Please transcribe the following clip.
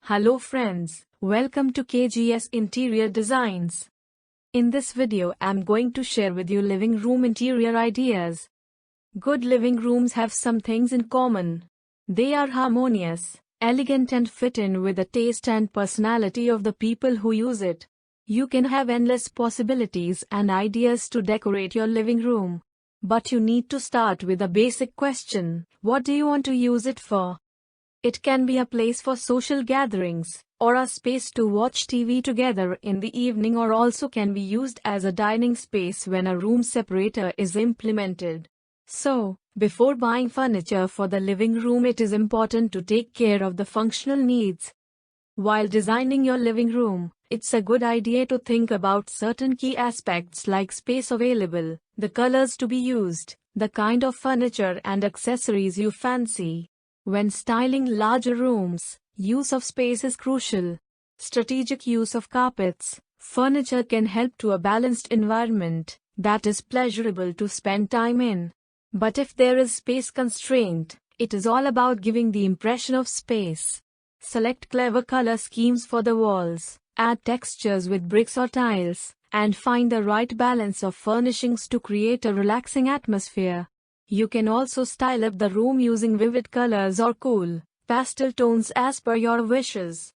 Hello friends, welcome to KGS Interior Designs. In this video I'm going to share with you living room interior ideas. Good living rooms have some things in common. They are harmonious, elegant and fit in with the taste and personality of the people who use it. You can have endless possibilities and ideas to decorate your living room. But you need to start with a basic question: what do you want to use it for? It can be a place for social gatherings, or a space to watch TV together in the evening, or also can be used as a dining space when a room separator is implemented. So, before buying furniture for the living room, it is important to take care of the functional needs. While designing your living room, it's a good idea to think about certain key aspects like space available, the colors to be used, the kind of furniture and accessories you fancy. When styling larger rooms, use of space is crucial. Strategic use of carpets, furniture can help to a balanced environment that is pleasurable to spend time in. But if there is space constraint, it is all about giving the impression of space. Select clever color schemes for the walls, add textures with bricks or tiles, and find the right balance of furnishings to create a relaxing atmosphere. You can also style up the room using vivid colors or cool, pastel tones as per your wishes.